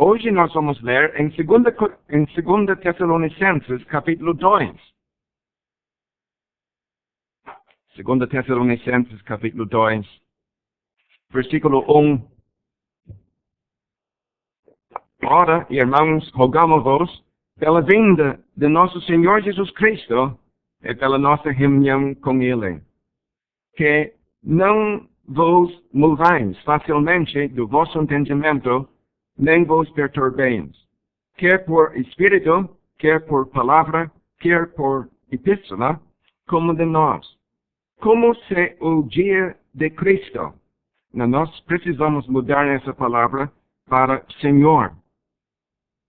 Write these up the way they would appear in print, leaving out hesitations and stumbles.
Hoje nós vamos ler em 2 Tessalonicenses, capítulo 2. 2 Tessalonicenses, capítulo 2, versículo 1. Ora, irmãos, rogamo-vos, pela vinda de nosso Senhor Jesus Cristo e pela nossa reunião com Ele, que não vos movais facilmente do vosso entendimento, nem vos perturbeis, quer por espírito, quer por palavra, quer por epístola, como de nós. Como se o dia de Cristo, nós precisamos mudar essa palavra para Senhor.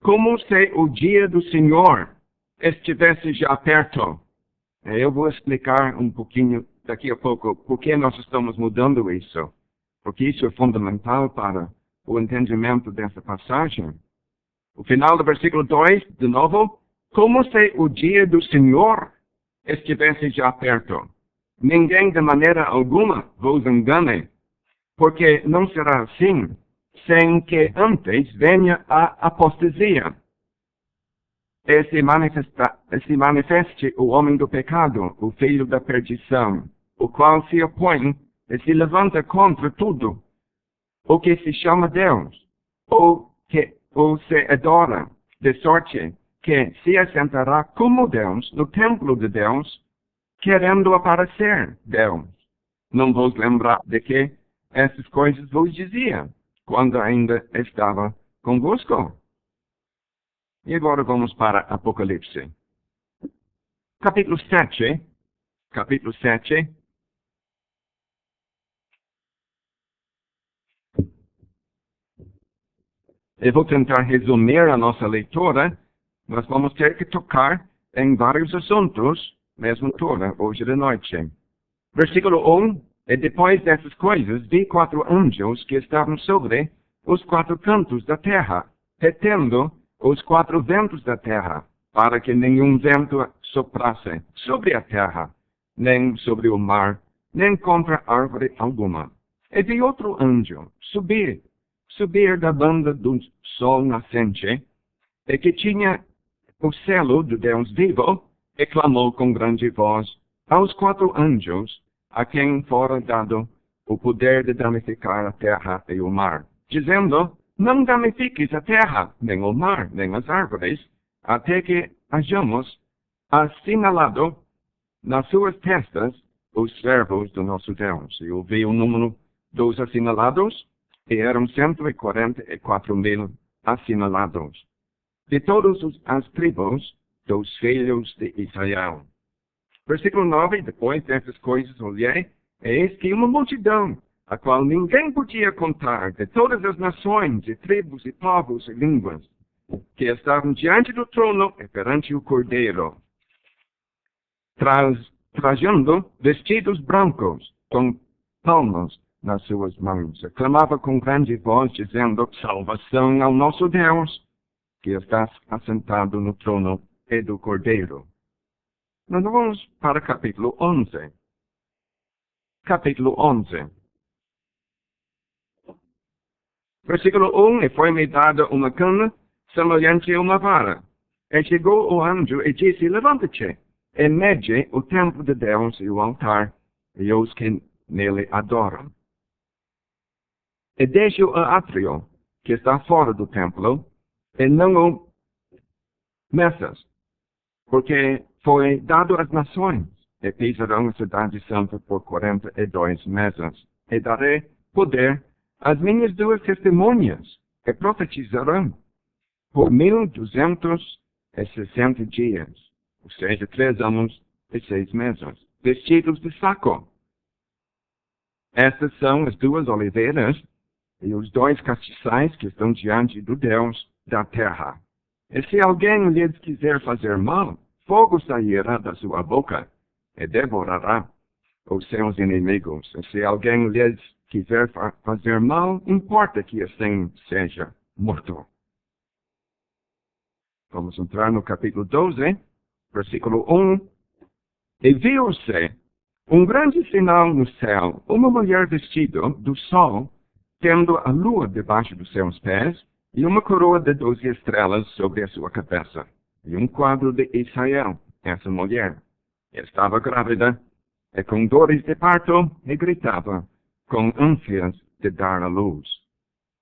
Como se o dia do Senhor estivesse já perto. Eu vou explicar um pouquinho daqui a pouco por que nós estamos mudando isso. Porque isso é fundamental para o entendimento dessa passagem. O final do versículo 2, de novo. Como se o dia do Senhor estivesse já perto. Ninguém de maneira alguma vos engane, porque não será assim, sem que antes venha a apostasia. E se manifeste o homem do pecado, o filho da perdição, o qual se opõe e se levanta contra tudo o que se chama Deus, ou se adora, de sorte que se assentará como Deus no templo de Deus, querendo aparecer Deus. Não vos lembrar de que essas coisas vos dizia, quando ainda estava convosco. E agora vamos para Apocalipse. Capítulo 7. Capítulo 7. Eu vou tentar resumir a nossa leitura. Nós vamos ter que tocar em vários assuntos, mesmo toda, hoje de noite. Versículo 1. E depois dessas coisas, vi 4 anjos que estavam sobre os 4 cantos da terra, retendo os 4 ventos da terra, para que nenhum vento soprasse sobre a terra, nem sobre o mar, nem contra árvore alguma. E vi outro anjo subir da banda do sol nascente, e que tinha o selo do Deus vivo, e clamou com grande voz aos 4 anjos, a quem fora dado o poder de danificar a terra e o mar, dizendo: não danifiques a terra, nem o mar, nem as árvores, até que hajamos assinalado nas suas testas os servos do nosso Deus. E eu vi o número dos assinalados, e eram 144.000 assinalados, de todas as tribos dos filhos de Israel. Versículo 9, depois dessas coisas olhei, e eis que uma multidão, a qual ninguém podia contar, de todas as nações, e tribos, e povos, e línguas, que estavam diante do trono e perante o Cordeiro, trajando vestidos brancos, com palmas nas suas mãos. Clamava com grande voz, dizendo: salvação ao nosso Deus, que está assentado no trono e do Cordeiro. Nós vamos para capítulo 11. Capítulo 11. Versículo 1. E foi-me dada uma cana semelhante a uma vara. E chegou o anjo e disse: levanta-te, e mede o templo de Deus e o altar, e os que nele adoram. E deixe o átrio, que está fora do templo, e não o messas, porque foi dado às nações, e pisarão a cidade santa por 42 meses. E darei poder às minhas 2 testemunhas, e profetizarão por 1260 dias, ou seja, 3 anos e 6 meses, vestidos de saco. Estas são as 2 oliveiras e os 2 castiçais que estão diante do Deus da terra. E se alguém lhes quiser fazer mal, fogo sairá da sua boca e devorará os seus inimigos. E se alguém lhes quiser fazer mal, importa que assim seja morto. Vamos entrar no capítulo 12, versículo 1. E viu-se um grande sinal no céu, uma mulher vestida do sol, tendo a lua debaixo dos seus pés, e uma coroa de 12 estrelas sobre a sua cabeça, e um quadro de Israel, essa mulher. Estava grávida, e com dores de parto, e gritava, com ânsias de dar à luz.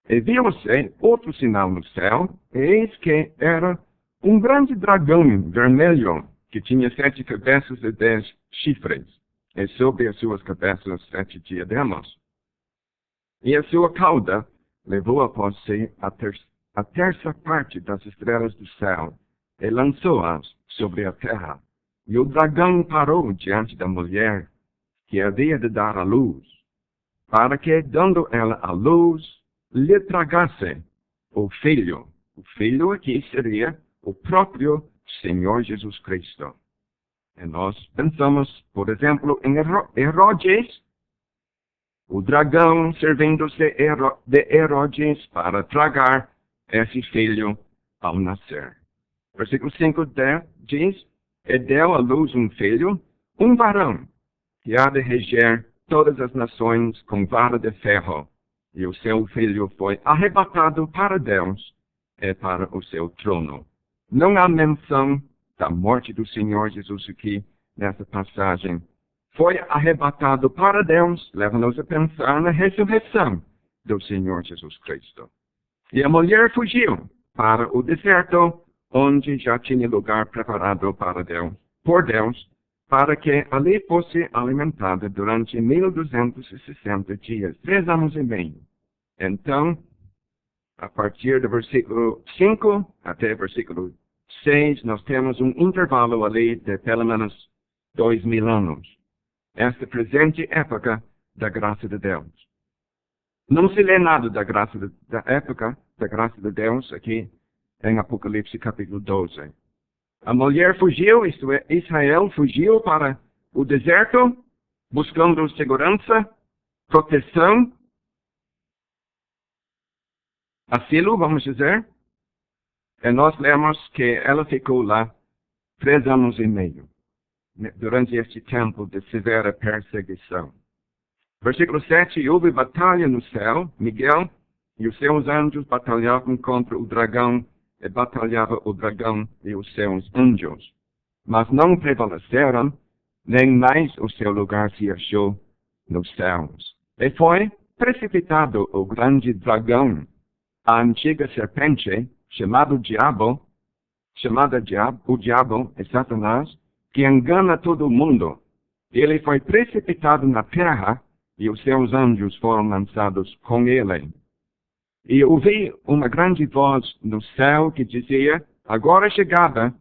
E viu-se outro sinal no céu, e eis que era um grande dragão vermelho, que tinha 7 cabeças e 10 chifres, e sobre as suas cabeças 7 diademas. E a sua cauda levou após si a terça parte das estrelas do céu, e lançou-as sobre a terra. E o dragão parou diante da mulher, que havia de dar à luz, para que, dando ela à luz, lhe tragasse o filho. O filho aqui seria o próprio Senhor Jesus Cristo. E nós pensamos, por exemplo, em Herodes, o dragão servindo-se de Herodes para tragar esse filho ao nascer. Versículo 5 diz, e deu à luz um filho, um varão, que há de reger todas as nações com vara de ferro. E o seu filho foi arrebatado para Deus e para o seu trono. Não há menção da morte do Senhor Jesus aqui nessa passagem. Foi arrebatado para Deus, leva-nos a pensar na ressurreição do Senhor Jesus Cristo. E a mulher fugiu para o deserto, onde já tinha lugar preparado para Deus, por Deus, para que ali fosse alimentada durante 1260 dias, 3 anos e meio. Então, a partir do versículo 5 até o versículo 6, nós temos um intervalo ali de pelo menos 2000 anos. Esta presente época da graça de Deus. Não se lê nada da graça da época da graça de Deus aqui em Apocalipse capítulo 12. A mulher fugiu, isto é, Israel fugiu para o deserto, buscando segurança, proteção, asilo, vamos dizer. E nós lemos que ela ficou lá 3 anos e meio, durante este tempo de severa perseguição. Versículo 7, houve batalha no céu, Miguel e os seus anjos batalhavam contra o dragão, e batalhava o dragão e os seus anjos. Mas não prevaleceram, nem mais o seu lugar se achou nos céus. E foi precipitado o grande dragão, a antiga serpente, chamado Diabo, o Diabo é Satanás, que engana todo mundo. Ele foi precipitado na terra, e os seus anjos foram lançados com ele. E ouvi uma grande voz no céu que dizia, agora chegada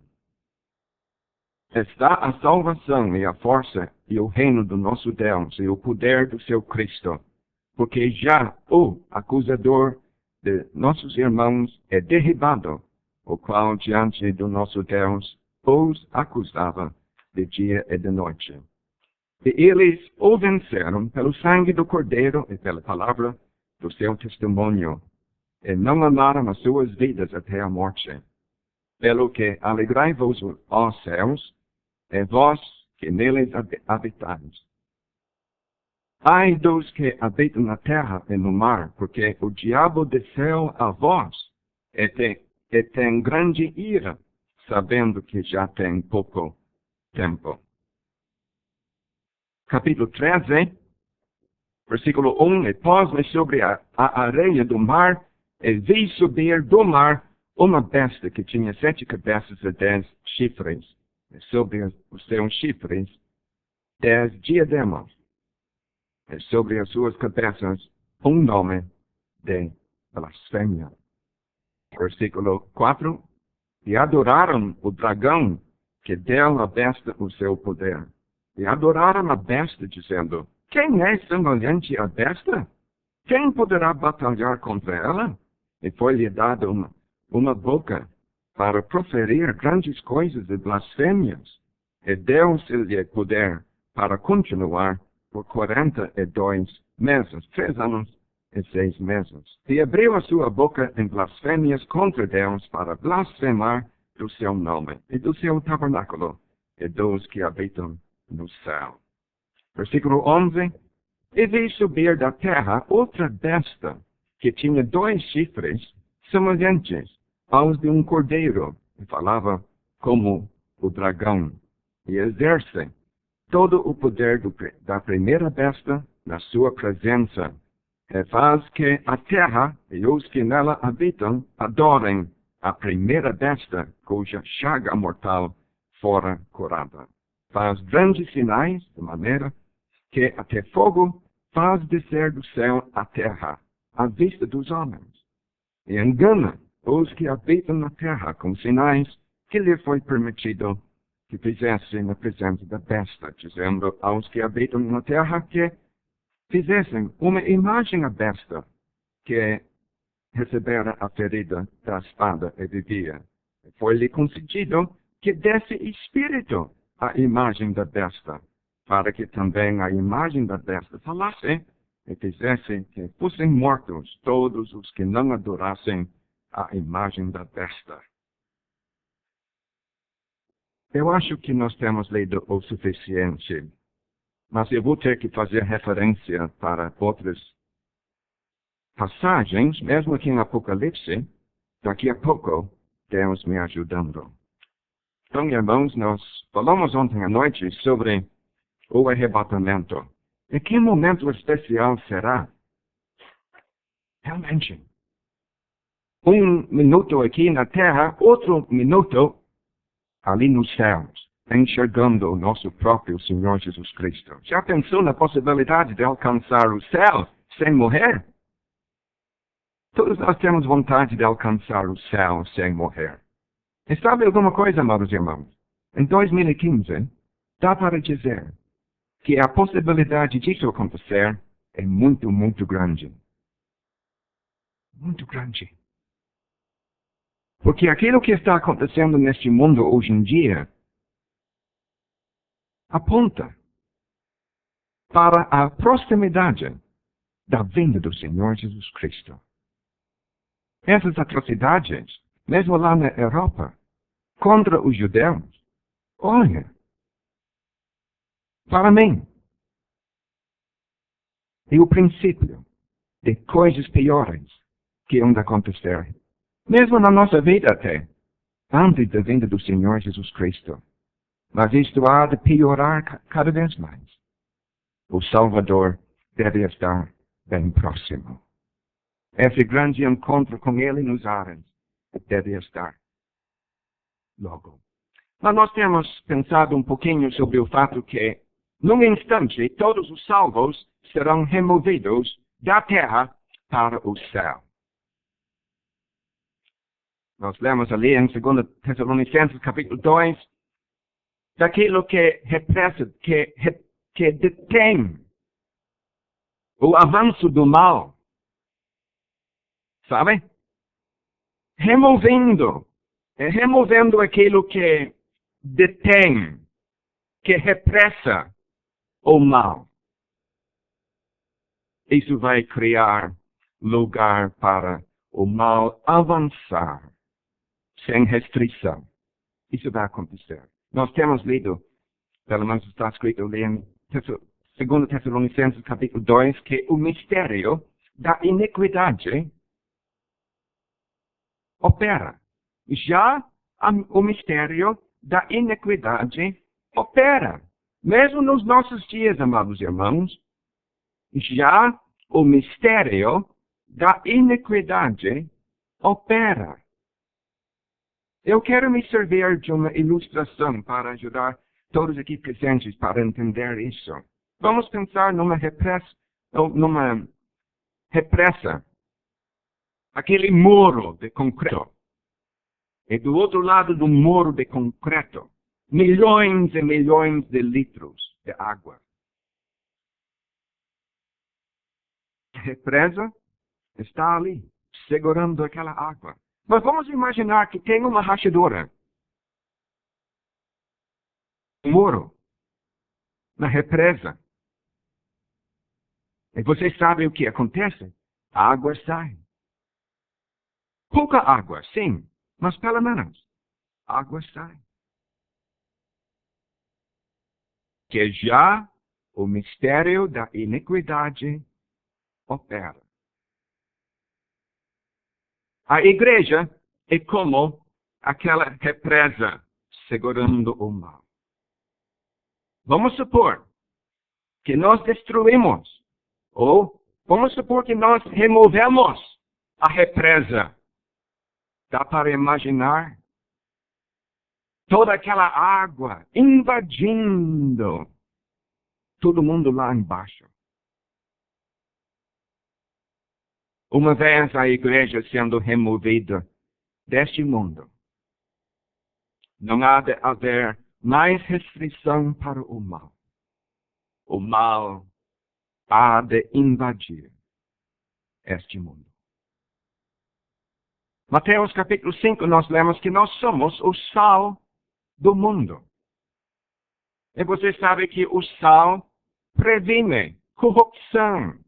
está a salvação e a força e o reino do nosso Deus e o poder do seu Cristo, porque já o acusador de nossos irmãos é derribado, o qual diante do nosso Deus os acusava de dia e de noite. E eles o venceram pelo sangue do Cordeiro e pela palavra do seu testemunho, e não amaram as suas vidas até a morte. Pelo que alegrai-vos, ó céus, e vós que neles habitais. Ai dos que habitam na terra e no mar, porque o diabo desceu a vós, e tem grande ira, sabendo que já tem pouco tempo. Capítulo 13, versículo 1, e pôs-me sobre a areia do mar, e vi subir do mar uma besta que tinha 7 cabeças e 10 chifres, e sobre os seus chifres 10 diademas, e sobre as suas cabeças um nome de blasfêmia. Versículo 4, e adoraram o dragão que deu à besta o seu poder. E adoraram a besta, dizendo, quem é semelhante à besta? Quem poderá batalhar contra ela? E foi-lhe dada uma boca para proferir grandes coisas e blasfêmias. E deu-se-lhe poder para continuar por 42 meses, 3 anos e 6 meses. E abriu a sua boca em blasfêmias contra Deus para blasfemar do seu nome e do seu tabernáculo e dos que habitam no céu. Versículo 11. E vi subir da terra outra besta, que tinha 2 chifres, semelhantes aos de um cordeiro, e falava como o dragão, e exerce todo o poder da primeira besta na sua presença, e faz que a terra e os que nela habitam adorem a primeira besta cuja chaga mortal fora curada. Faz grandes sinais, de maneira que até fogo faz descer do céu à terra, à vista dos homens, e engana os que habitam na terra com sinais que lhe foi permitido que fizessem na presença da besta, dizendo aos que habitam na terra que fizessem uma imagem à besta que recebera a ferida da espada e vivia. Foi-lhe concedido que desse espírito à imagem da besta, para que também a imagem da besta falasse e fizesse que fossem mortos todos os que não adorassem a imagem da besta. Eu acho que nós temos lido o suficiente, mas eu vou ter que fazer referência para outras passagens, mesmo aqui em Apocalipse, daqui a pouco, Deus me ajudando. Então, irmãos, nós falamos ontem à noite sobre o arrebatamento. E que momento especial será? Realmente. Um minuto aqui na terra, outro minuto ali nos céus, enxergando o nosso próprio Senhor Jesus Cristo. Já pensou na possibilidade de alcançar o céu sem morrer? Todos nós temos vontade de alcançar o céu sem morrer. E sabe alguma coisa, amados irmãos? Em 2015, dá para dizer que a possibilidade disso acontecer é muito, muito grande. Muito grande. Porque aquilo que está acontecendo neste mundo hoje em dia aponta para a proximidade da vinda do Senhor Jesus Cristo. Essas atrocidades, mesmo lá na Europa, contra os judeus, olha, para mim, é o princípio de coisas piores que vão acontecer, mesmo na nossa vida até, antes da vinda do Senhor Jesus Cristo. Mas isto há de piorar cada vez mais. O Salvador deve estar bem próximo. Esse grande encontro com Ele nos ares deve estar logo. Mas nós temos pensado um pouquinho sobre o fato que, num instante, todos os salvos serão removidos da terra para o céu. Nós lemos ali em 2 Tessalonicenses, capítulo 2, daquilo que repressa, que detém o avanço do mal. Sabe? Removendo aquilo que detém, que repressa o mal. Isso vai criar lugar para o mal avançar sem restrição. Isso vai acontecer. Nós temos lido, pelo menos está escrito ali em 2 Tessalonicenses capítulo 2, que o mistério da iniquidade opera. Já o mistério da iniquidade opera. Mesmo nos nossos dias, amados irmãos, já o mistério da iniquidade opera. Eu quero me servir de uma ilustração para ajudar todos aqui presentes para entender isso. Vamos pensar numa represa, aquele muro de concreto. E do outro lado do muro de concreto, milhões e milhões de litros de água. A represa está ali, segurando aquela água. Mas vamos imaginar que tem uma rachadura. Um muro. Na represa. E vocês sabem o que acontece? A água sai. Pouca água, sim. Mas pelo menos, a água sai. Que já o mistério da iniquidade opera. A igreja é como aquela represa segurando o mal. Vamos supor que nós destruímos, ou vamos supor que nós removemos a represa. Dá para imaginar toda aquela água invadindo todo mundo lá embaixo. Uma vez a igreja sendo removida deste mundo, não há de haver mais restrição para o mal. O mal há de invadir este mundo. Mateus capítulo 5, nós lemos que nós somos o sal do mundo. E você sabe que o sal previne corrupção.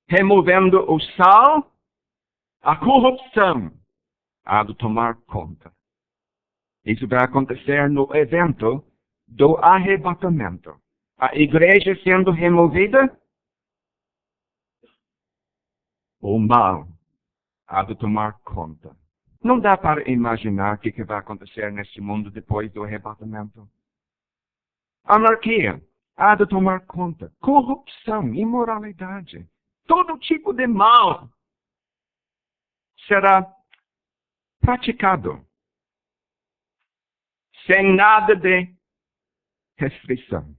Removendo o sal, a corrupção há de tomar conta. Isso vai acontecer no evento do arrebatamento. A igreja sendo removida, o mal há de tomar conta. Não dá para imaginar o que vai acontecer neste mundo depois do arrebatamento. Anarquia há de tomar conta. Corrupção, imoralidade, todo tipo de mal será praticado sem nada de restrição.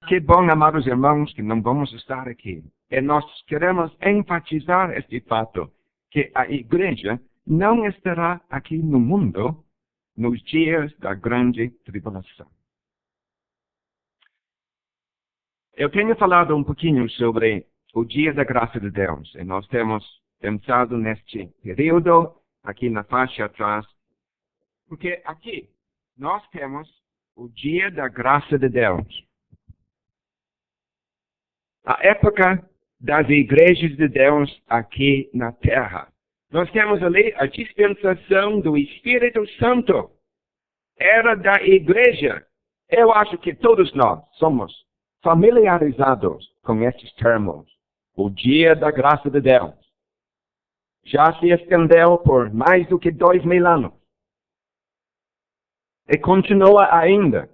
Que bom, amados irmãos, que não vamos estar aqui. E nós queremos enfatizar este fato, que a igreja não estará aqui no mundo nos dias da grande tribulação. Eu tenho falado um pouquinho sobre o dia da graça de Deus, e nós temos pensado neste período, aqui na faixa atrás, porque aqui nós temos o dia da graça de Deus. A época das igrejas de Deus aqui na terra. Nós temos ali a dispensação do Espírito Santo. Era da igreja. Eu acho que todos nós somos familiarizados com estes termos. O dia da graça de Deus. Já se estendeu por mais do que 2000 anos. E continua ainda.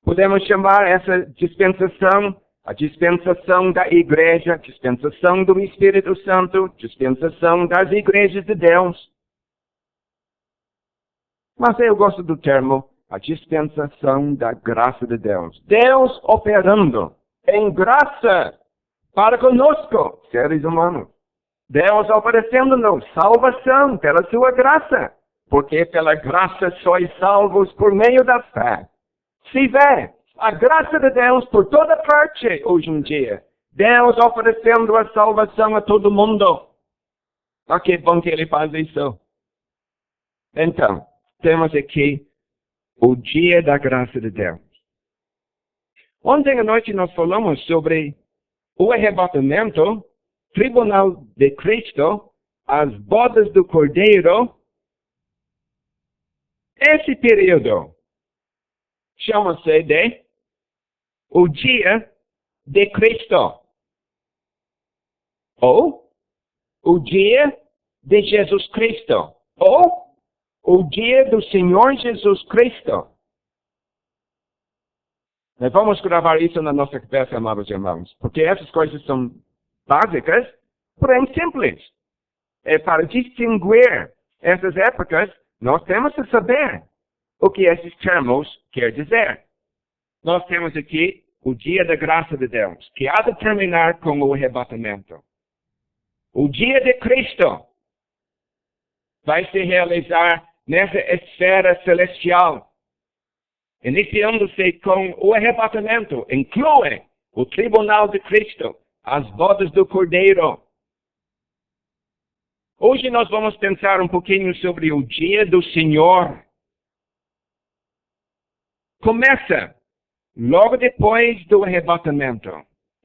Podemos chamar essa dispensação a dispensação da igreja, dispensação do Espírito Santo, dispensação das igrejas de Deus. Mas eu gosto do termo, a dispensação da graça de Deus. Deus operando em graça para conosco, seres humanos. Deus oferecendo-nos salvação pela sua graça. Porque pela graça sois salvos por meio da fé. Se vê a graça de Deus por toda parte hoje em dia. Deus oferecendo a salvação a todo mundo. Ah, que bom que Ele faz isso. Então, temos aqui o dia da graça de Deus. Ontem à noite nós falamos sobre o arrebatamento, tribunal de Cristo, as bodas do Cordeiro. Esse período chama-se de o dia de Cristo. Ou o dia de Jesus Cristo. Ou o dia do Senhor Jesus Cristo. Nós vamos gravar isso na nossa cabeça, amados irmãos. Porque essas coisas são básicas, porém simples. É para distinguir essas épocas, nós temos que saber o que esses termos querem dizer. Nós temos aqui o dia da graça de Deus, que há de terminar com o arrebatamento. O dia de Cristo vai se realizar nessa esfera celestial, iniciando-se com o arrebatamento, inclui o tribunal de Cristo, as bodas do Cordeiro. Hoje nós vamos pensar um pouquinho sobre o dia do Senhor. Começa logo depois do arrebatamento.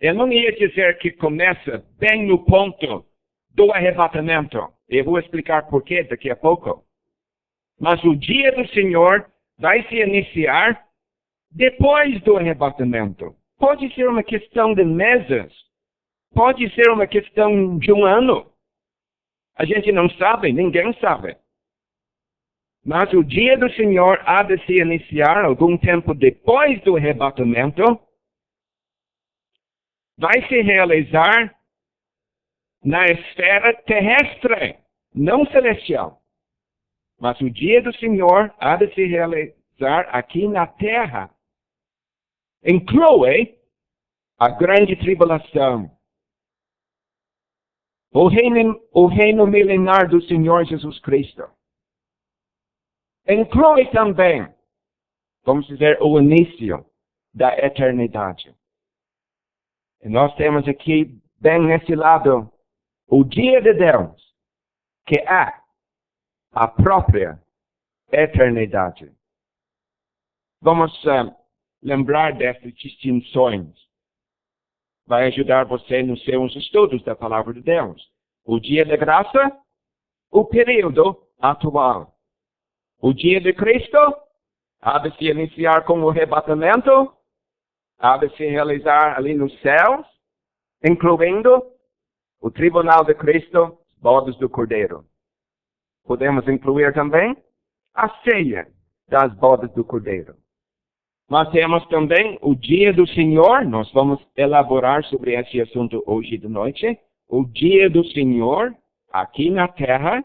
Eu não ia dizer que começa bem no ponto do arrebatamento. Eu vou explicar porquê daqui a pouco. Mas o dia do Senhor vai se iniciar depois do arrebatamento. Pode ser uma questão de meses, Pode ser uma questão de um ano. A gente não sabe, ninguém sabe. Mas o dia do Senhor há de se iniciar algum tempo depois do arrebatamento. Vai se realizar na esfera terrestre, não celestial. Mas o dia do Senhor há de se realizar aqui na terra. Inclui a grande tribulação. O reino milenar do Senhor Jesus Cristo. Inclui também, vamos dizer, o início da eternidade. E nós temos aqui, bem nesse lado, o dia de Deus, que é a própria eternidade. Vamos lembrar dessas distinções. Vai ajudar você nos seus estudos da Palavra de Deus. O dia da graça, o período atual. O dia de Cristo há de se iniciar com o arrebatamento, há de se realizar ali nos céus, incluindo o tribunal de Cristo, bodas do Cordeiro. Podemos incluir também a ceia das bodas do Cordeiro. Mas temos também o dia do Senhor, nós vamos elaborar sobre esse assunto hoje de noite. O dia do Senhor, aqui na terra,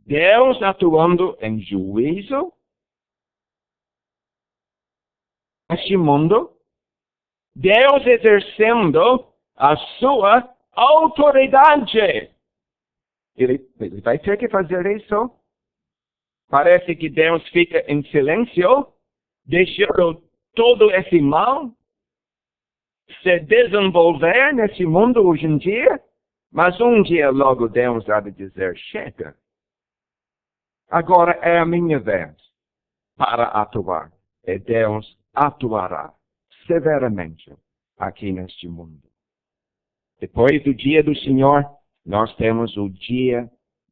Deus atuando em juízo neste mundo, Deus exercendo a sua autoridade. Ele vai ter que fazer isso. Parece que Deus fica em silêncio, deixando todo esse mal se desenvolver nesse mundo hoje em dia, mas um dia logo Deus há de dizer, chega. Agora é a minha vez para atuar. E Deus atuará severamente aqui neste mundo. Depois do dia do Senhor, nós temos o dia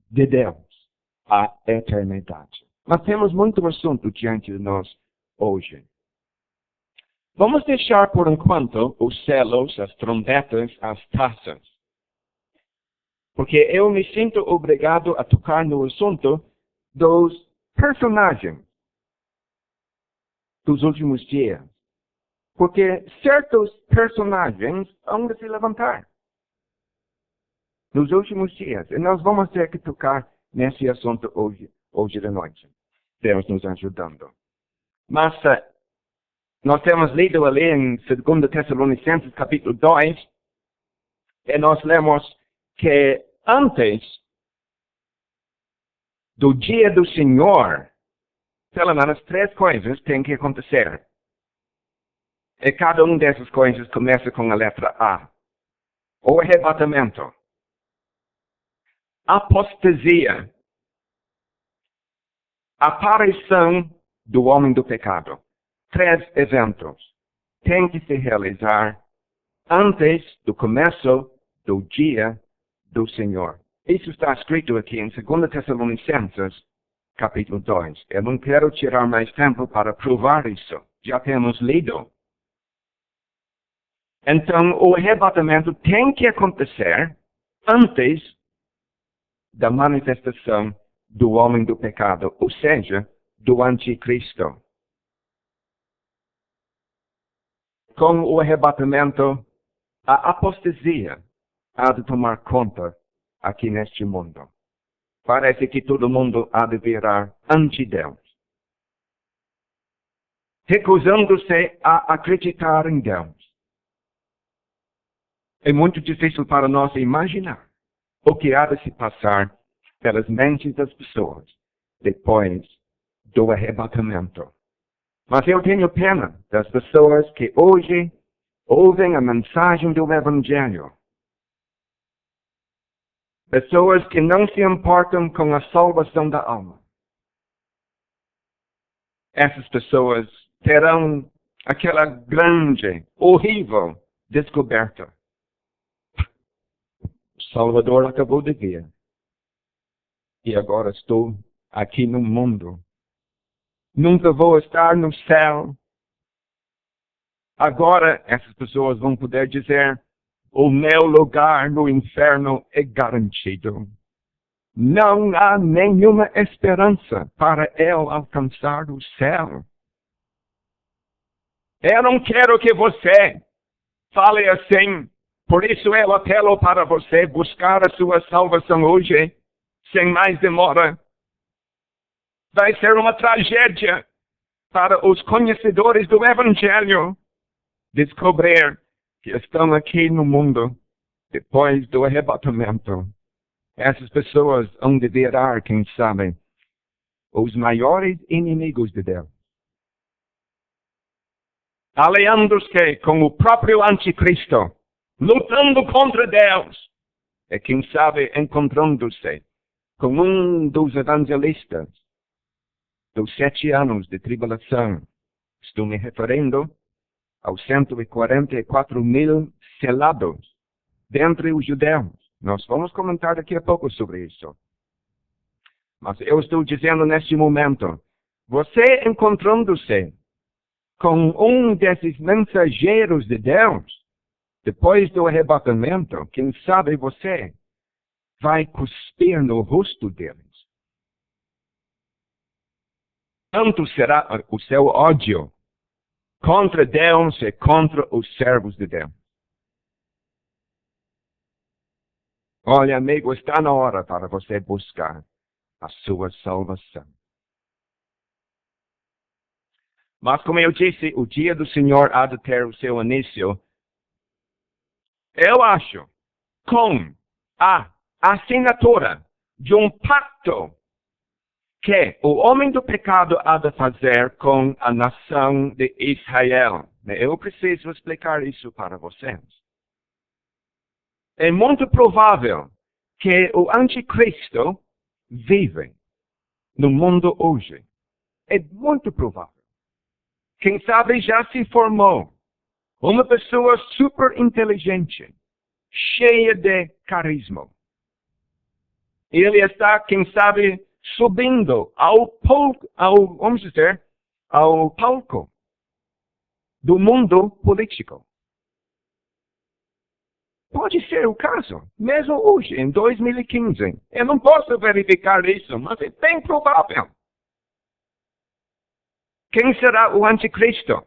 de Deus, a eternidade. Mas temos muito assunto diante de nós hoje. Vamos deixar por enquanto os selos, as trombetas, as taças. Porque eu me sinto obrigado a tocar no assunto dos personagens dos últimos dias. Porque certos personagens vão se levantar nos últimos dias. E nós vamos ter que tocar nesse assunto hoje de noite. Deus nos ajudando. Mas nós temos lido ali em 2 Tessalonicenses capítulo 2, e nós lemos que antes do dia do Senhor, pelo menos 3 coisas têm que acontecer. E cada uma dessas coisas começa com a letra A. O arrebatamento. Apostasia. Aparição do homem do pecado. 3 eventos têm que se realizar antes do começo do dia do Senhor. Isso está escrito aqui em 2 Tessalonicenses, capítulo 2. Eu não quero tirar mais tempo para provar isso. Já temos lido. Então, o arrebatamento tem que acontecer antes da manifestação do homem do pecado, ou seja, do anticristo. Com o arrebatamento, a apostasia há de tomar conta aqui neste mundo. Parece que todo mundo há de virar anti-Deus. Recusando-se a acreditar em Deus. É muito difícil para nós imaginar o que há de se passar pelas mentes das pessoas depois do arrebatamento. Mas eu tenho pena das pessoas que hoje ouvem a mensagem do Evangelho. Pessoas que não se importam com a salvação da alma. Essas pessoas terão aquela grande, horrível descoberta. O Salvador acabou de vir. E agora estou aqui no mundo. Nunca vou estar no céu. Agora essas pessoas vão poder dizer, o meu lugar no inferno é garantido. Não há nenhuma esperança para ele alcançar o céu. Eu não quero que você fale assim. Por isso eu apelo para você buscar a sua salvação hoje, sem mais demora. Vai ser uma tragédia para os conhecedores do Evangelho descobrir que estão aqui no mundo depois do arrebatamento. Essas pessoas hão de virar, quem sabe, os maiores inimigos de Deus. Aliando-se com o próprio anticristo, lutando contra Deus. E quem sabe encontrando-se com um dos evangelistas dos 7 anos de tribulação. Estou me referindo aos 144.000 selados dentre os judeus. Nós vamos comentar daqui a pouco sobre isso. Mas eu estou dizendo neste momento, você encontrando-se com um desses mensageiros de Deus, depois do arrebatamento, quem sabe você vai cuspir no rosto deles. Tanto será o seu ódio contra Deus e contra os servos de Deus. Olha, amigo, está na hora para você buscar a sua salvação. Mas, como eu disse, o dia do Senhor há de ter o seu início. Eu acho, com a assinatura de um pacto que o homem do pecado há de fazer com a nação de Israel. Eu preciso explicar isso para vocês. É muito provável que o anticristo vive no mundo hoje. É muito provável. Quem sabe já se formou uma pessoa super inteligente, cheia de carisma. Ele está, quem sabe, subindo ao palco do mundo político. Pode ser o caso, mesmo hoje, em 2015. Eu não posso verificar isso, mas é bem provável. Quem será o anticristo?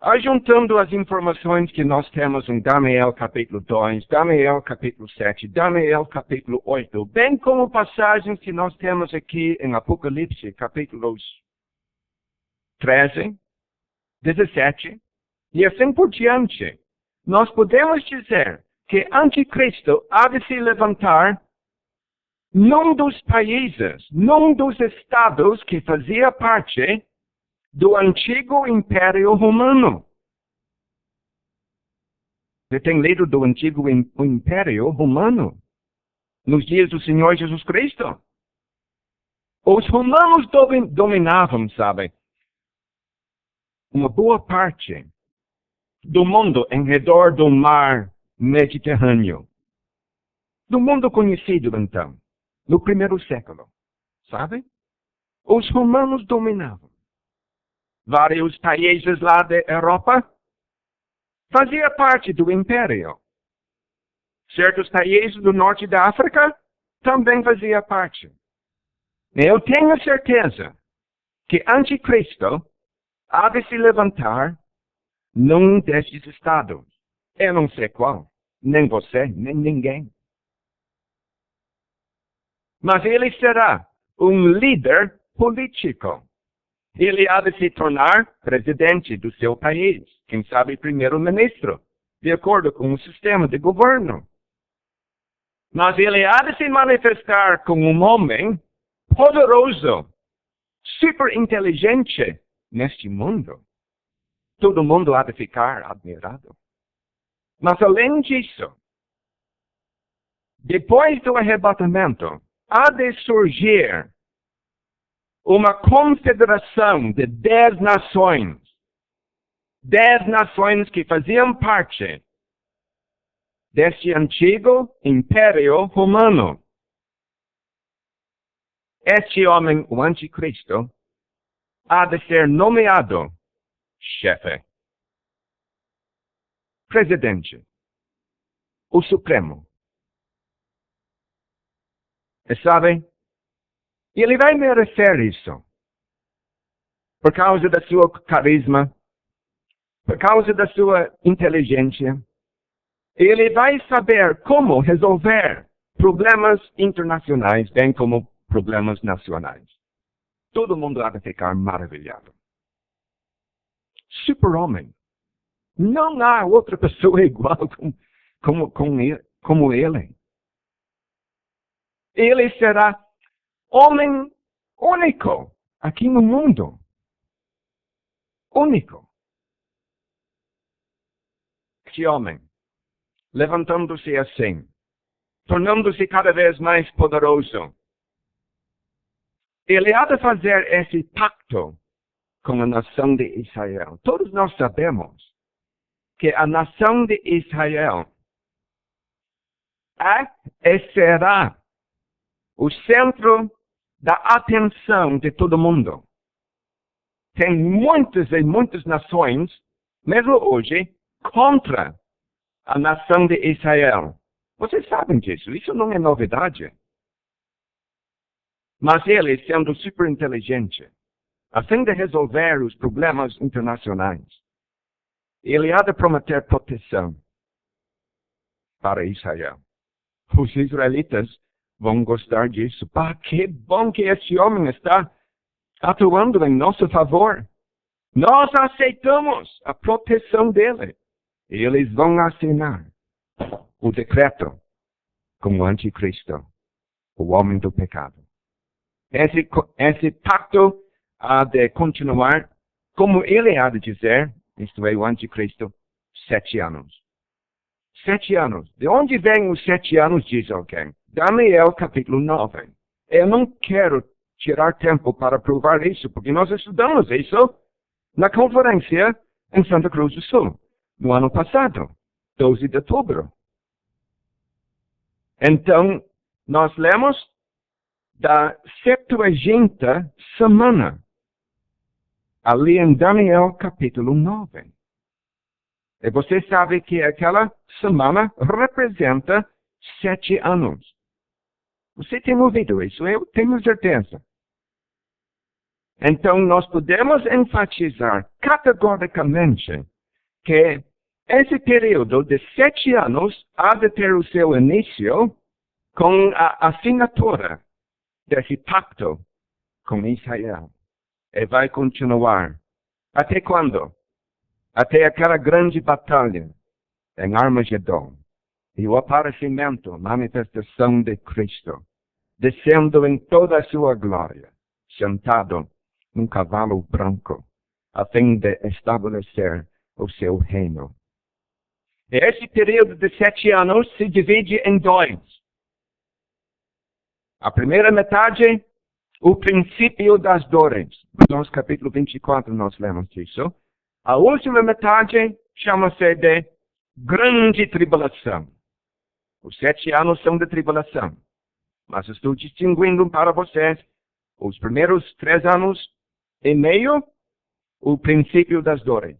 Ajuntando as informações que nós temos em Daniel capítulo 2, Daniel capítulo 7, Daniel capítulo 8, bem como passagens que nós temos aqui em Apocalipse capítulos 13, 17 e assim por diante, nós podemos dizer que anticristo há de se levantar num dos países, num dos estados que fazia parte do antigo Império Romano. Você tem lido do antigo Império Romano? Nos dias do Senhor Jesus Cristo? Os romanos dominavam, sabe, uma boa parte do mundo em redor do mar Mediterrâneo. Do mundo conhecido, então, no primeiro século. Sabe? Os romanos dominavam vários países lá da Europa. Fazia parte do Império. Certos países do norte da África também fazia parte. Eu tenho certeza que Anticristo há de se levantar num destes estados. Eu não sei qual, nem você, nem ninguém. Mas ele será um líder político. Ele há de se tornar presidente do seu país, quem sabe primeiro-ministro, de acordo com o sistema de governo. Mas ele há de se manifestar como um homem poderoso, super inteligente neste mundo. Todo mundo há de ficar admirado. Mas além disso, depois do arrebatamento, há de surgir uma confederação de 10 nações. 10 nações que faziam parte deste antigo Império Romano. Este homem, o anticristo, há de ser nomeado chefe, presidente o Supremo. E sabe, ele vai merecer isso. Por causa da sua carisma, por causa da sua inteligência. Ele vai saber como resolver problemas internacionais, bem como problemas nacionais. Todo mundo há de ficar maravilhado. Super-homem. Não há outra pessoa igual como ele. Ele será homem único aqui no mundo. Único. Este homem, levantando-se assim, tornando-se cada vez mais poderoso, ele há de fazer esse pacto com a nação de Israel. Todos nós sabemos que a nação de Israel é e será o centro da atenção de todo mundo. Tem muitas e muitas nações, mesmo hoje, contra a nação de Israel. Vocês sabem disso, isso não é novidade. Mas ele, sendo super inteligente, a fim de resolver os problemas internacionais, ele há de prometer proteção para Israel. Os israelitas vão gostar disso. Pá, que bom que esse homem está atuando em nosso favor. Nós aceitamos a proteção dele. E eles vão assinar o decreto com o anticristo, o homem do pecado. Esse pacto há de continuar, como ele há de dizer, isto é, o anticristo, 7 anos. 7 anos. De onde vem os 7 anos, diz alguém? Daniel, capítulo 9. Eu não quero tirar tempo para provar isso, porque nós estudamos isso na conferência em Santa Cruz do Sul, no ano passado, 12 de outubro. Então, nós lemos da 70ª semana, ali em Daniel, capítulo 9. E você sabe que aquela semana representa 7 anos. Você tem ouvido isso? Eu tenho certeza. Então, nós podemos enfatizar categoricamente que esse período de 7 anos há de ter o seu início com a assinatura desse pacto com Israel. E vai continuar. Até quando? Até aquela grande batalha em Armagedon. E o aparecimento, manifestação de Cristo, descendo em toda a sua glória, sentado num cavalo branco, a fim de estabelecer o seu reino. E esse período de 7 anos se divide em 2. A primeira metade, o princípio das dores. No capítulo 24 nós lemos isso. A última metade chama-se de grande tribulação. Os 7 anos são de tribulação. Mas estou distinguindo para vocês os primeiros 3 anos e meio, o princípio das dores.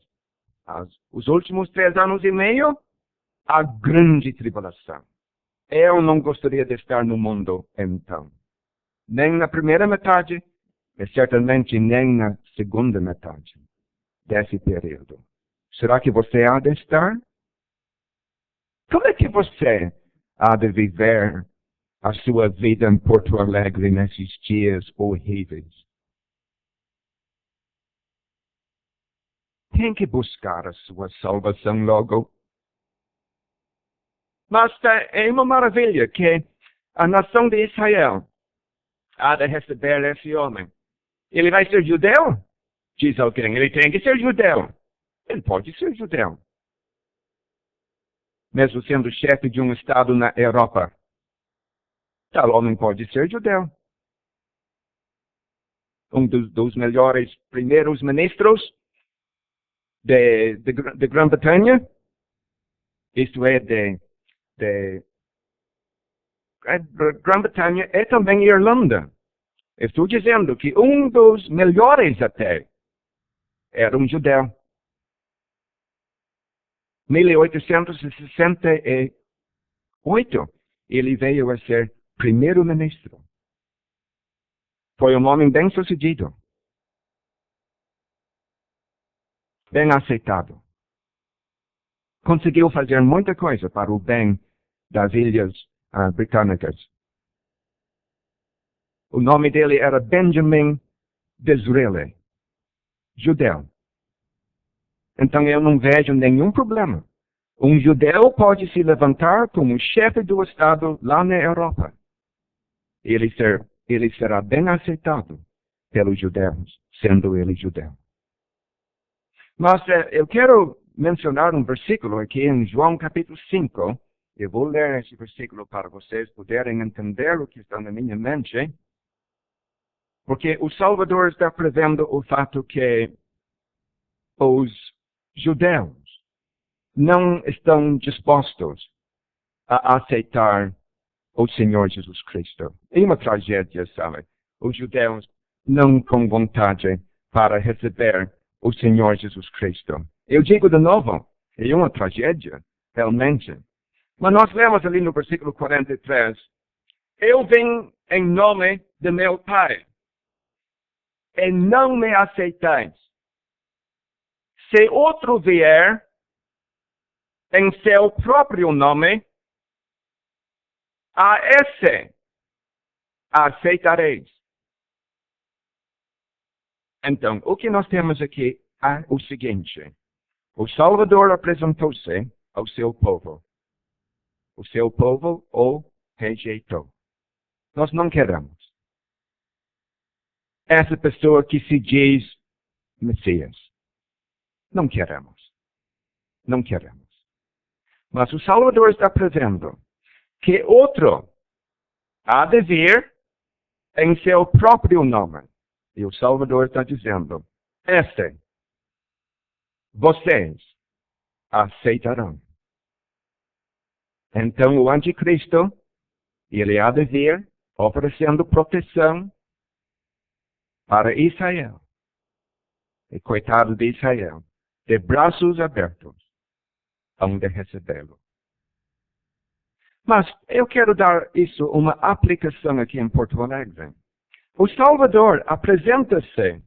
Os últimos 3 anos e meio, a grande tribulação. Eu não gostaria de estar no mundo, então. Nem na primeira metade, e certamente nem na segunda metade desse período. Será que você há de estar? Como é que você há de viver a sua vida em Porto Alegre nesses dias horríveis? Tem que buscar a sua salvação logo. Mas é uma maravilha que a nação de Israel há de receber esse homem. Ele vai ser judeu? Diz alguém, ele tem que ser judeu. Ele pode ser judeu. Mesmo sendo chefe de um estado na Europa. Tal homem pode ser judeu. Um dos melhores primeiros ministros de Grã-Bretanha, isto é, de Grã-Bretanha e também Irlanda. Estou dizendo que um dos melhores até era um judeu. 1864, 8, ele veio a ser primeiro-ministro. Foi um homem bem-sucedido. Bem aceitado. Conseguiu fazer muita coisa para o bem das ilhas britânicas. O nome dele era Benjamin Disraeli, judeu. Então eu não vejo nenhum problema. Um judeu pode se levantar como chefe do Estado lá na Europa. Ele será bem aceitado pelos judeus, sendo ele judeu. Mas eu quero mencionar um versículo aqui em João capítulo 5. Eu vou ler esse versículo para vocês poderem entender o que está na minha mente. Porque o Salvador está prevendo o fato que os judeus não estão dispostos a aceitar o Senhor Jesus Cristo. É uma tragédia, sabe? Os judeus não com vontade para receber o Senhor Jesus Cristo. Eu digo de novo, é uma tragédia, realmente. Mas nós lemos ali no versículo 43, eu vim em nome de meu Pai, e não me aceitais. Se outro vier em seu próprio nome, a esse aceitareis. Então, o que nós temos aqui é o seguinte. O Salvador apresentou-se ao seu povo. O seu povo o rejeitou. Nós não queremos essa pessoa que se diz Messias. Não queremos. Não queremos. Mas o Salvador está prevendo que outro há de vir em seu próprio nome. E o Salvador está dizendo, vocês aceitarão. Então o anticristo, ele há de vir oferecendo proteção para Israel. E coitado de Israel, de braços abertos, hão de recebê-lo. Mas eu quero dar isso uma aplicação aqui em Porto Alegre. O Salvador apresenta-se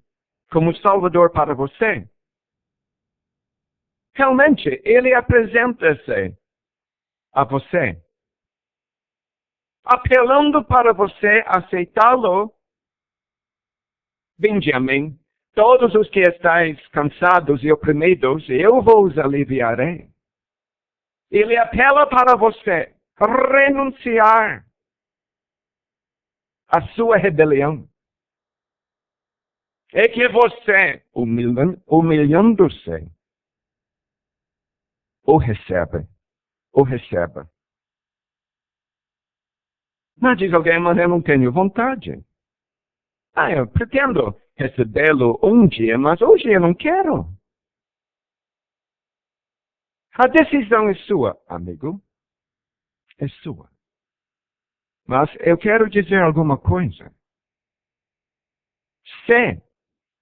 como Salvador para você. Realmente, ele apresenta-se a você, apelando para você aceitá-lo. Benjamin, todos os que estáis cansados e oprimidos, eu vos aliviarei. Ele apela para você renunciar à sua rebelião. É que você, humilhando-se, o recebe. Mas diz alguém, mas eu não tenho vontade. Eu pretendo recebê-lo um dia, mas hoje eu não quero. A decisão é sua, amigo. É sua. Mas eu quero dizer alguma coisa. Se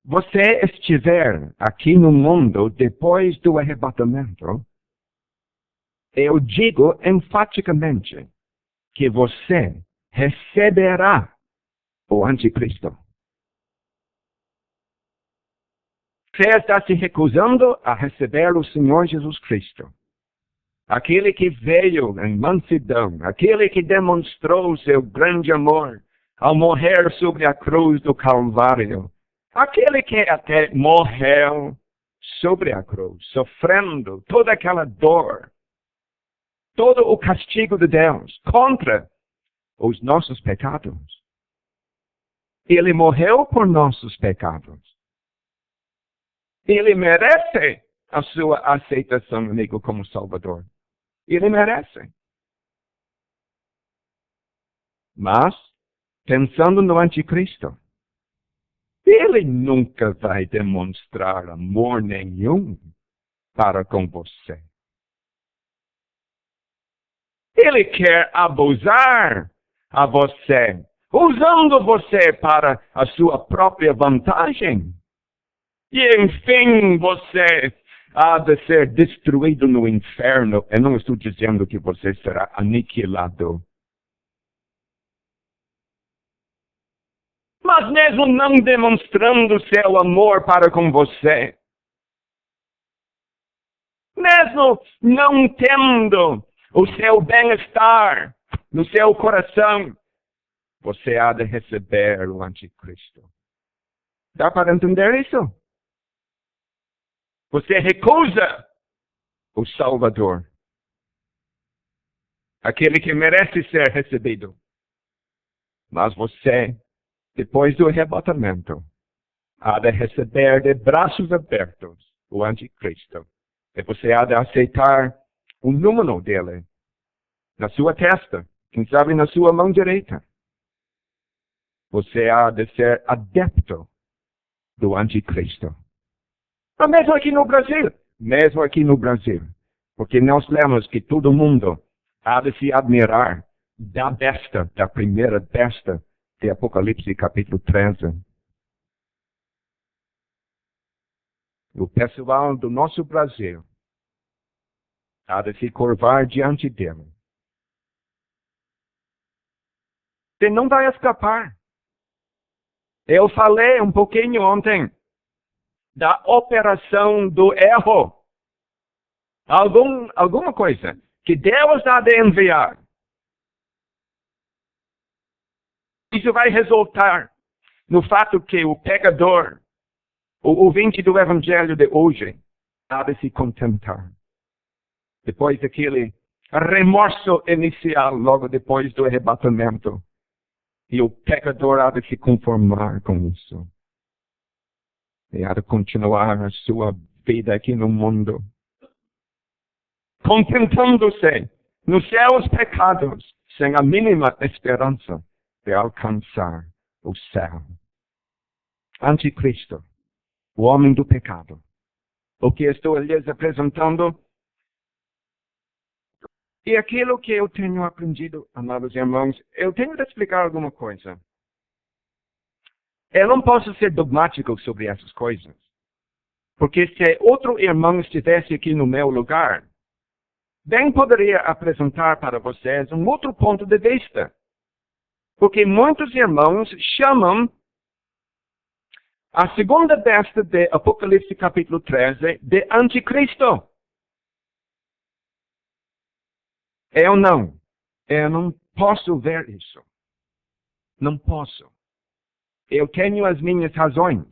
você estiver aqui no mundo depois do arrebatamento, eu digo enfaticamente que você receberá o anticristo. Você está se recusando a receber o Senhor Jesus Cristo. Aquele que veio em mansidão, aquele que demonstrou seu grande amor ao morrer sobre a cruz do Calvário, aquele que até morreu sobre a cruz, sofrendo toda aquela dor, todo o castigo de Deus contra os nossos pecados. Ele morreu por nossos pecados. Ele merece a sua aceitação, amigo, como Salvador. Ele merece. Mas, pensando no anticristo, ele nunca vai demonstrar amor nenhum para com você. Ele quer abusar a você, usando você para a sua própria vantagem. E enfim, você há de ser destruído no inferno. Eu não estou dizendo que você será aniquilado. Mas mesmo não demonstrando seu amor para com você, mesmo não tendo o seu bem-estar no seu coração, você há de receber o anticristo. Dá para entender isso? Você recusa o Salvador, aquele que merece ser recebido. Mas você, depois do arrebatamento, há de receber de braços abertos o anticristo. E você há de aceitar o número dele na sua testa, quem sabe na sua mão direita. Você há de ser adepto do anticristo. Mas mesmo aqui no Brasil, porque nós lemos que todo mundo há de se admirar da besta, da primeira besta de Apocalipse capítulo 13. O pessoal do nosso Brasil há de se curvar diante dele. Você não vai escapar. Eu falei um pouquinho ontem da operação do erro. Alguma coisa que Deus há de enviar. Isso vai resultar no fato que o pecador, o ouvinte do Evangelho de hoje, há de se contentar. Depois daquele remorso inicial, logo depois do arrebatamento. E o pecador há de se conformar com isso. E há de continuar a sua vida aqui no mundo, contentando-se nos seus pecados, sem a mínima esperança de alcançar o céu. Anticristo, o homem do pecado. O que estou lhes apresentando e aquilo que eu tenho aprendido, amados irmãos, eu tenho de explicar alguma coisa. Eu não posso ser dogmático sobre essas coisas. Porque se outro irmão estivesse aqui no meu lugar, bem poderia apresentar para vocês um outro ponto de vista. Porque muitos irmãos chamam a segunda besta de Apocalipse capítulo 13 de anticristo. Eu não posso ver isso. Não posso. Eu tenho as minhas razões.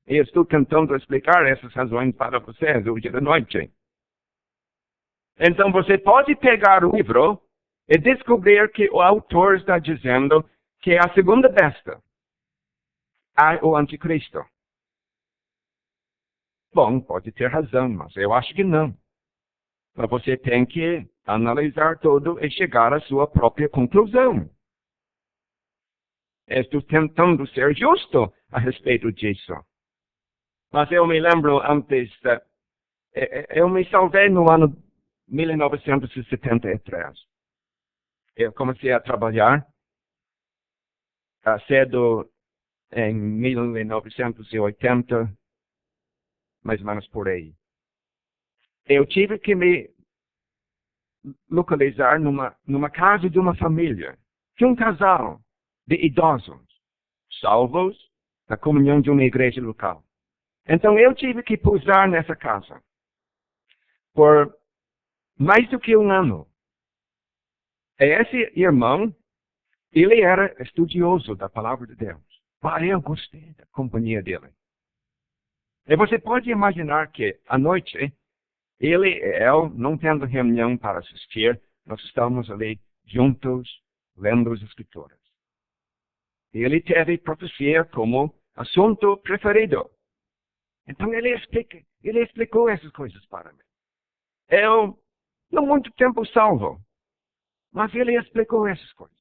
E estou tentando explicar essas razões para vocês hoje à noite. Então você pode pegar o livro e descobrir que o autor está dizendo que é a segunda besta. É o anticristo. Bom, pode ter razão, mas eu acho que não. Mas você tem que analisar tudo e chegar à sua própria conclusão. Estou tentando ser justo a respeito disso. Mas eu me lembro antes, eu me salvei no ano 1973. Eu comecei a trabalhar cedo em 1980, mais ou menos por aí. Eu tive que me localizar numa casa de uma família, de um casal de idosos, salvos na comunhão de uma igreja local. Então eu tive que pousar nessa casa por mais do que um ano. E esse irmão, ele era estudioso da palavra de Deus. Eu gostei da companhia dele. E você pode imaginar que à noite, ele e eu, não tendo reunião para assistir, nós estamos ali juntos, lendo as Escrituras. Ele teve profecia como assunto preferido. Então ele explicou essas coisas para mim. Eu, não muito tempo salvo, mas ele explicou essas coisas.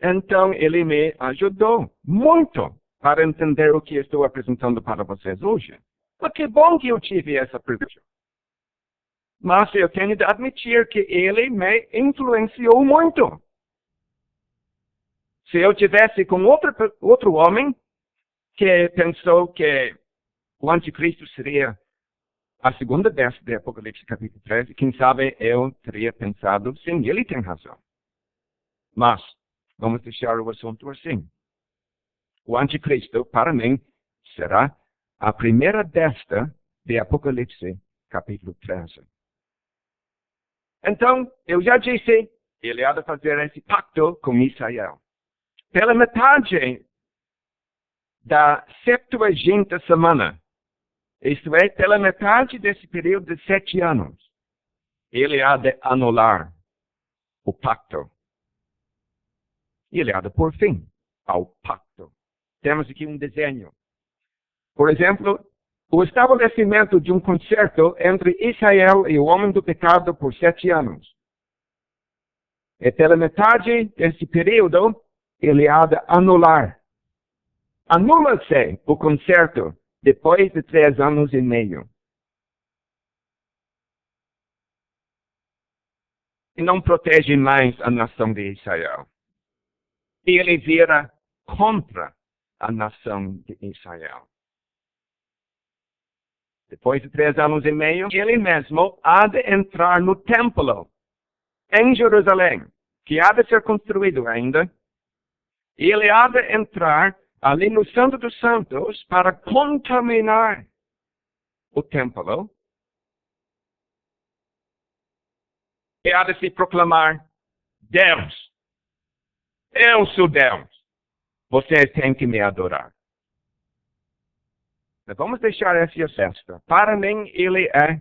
Então ele me ajudou muito para entender o que estou apresentando para vocês hoje. Mas que bom que eu tive essa privilégio. Mas eu tenho de admitir que ele me influenciou muito. Se eu tivesse com outro homem que pensou que o anticristo seria a segunda besta de Apocalipse capítulo 13, quem sabe eu teria pensado, sim, ele tem razão. Mas, vamos deixar o assunto assim. O anticristo, para mim, será a primeira besta de Apocalipse capítulo 13. Então, eu já disse, ele há de fazer esse pacto com Israel. Pela metade da 70ª semana, isto é, pela metade desse período de 7 anos, ele há de anular o pacto. Ele há de pôr fim ao pacto. Temos aqui um desenho. Por exemplo, o estabelecimento de um concerto entre Israel e o homem do pecado por 7 anos. E pela metade desse período, ele há de anular. Anula-se o concerto depois de 3 anos e meio. E não protege mais a nação de Israel. E ele vira contra a nação de Israel. Depois de 3 anos e meio, ele mesmo há de entrar no templo em Jerusalém, que há de ser construído ainda. E ele há de entrar ali no Santo dos Santos para contaminar o templo. E há de se proclamar: Deus, eu sou Deus, vocês têm que me adorar. Vamos deixar esse acesso. Para mim, ele é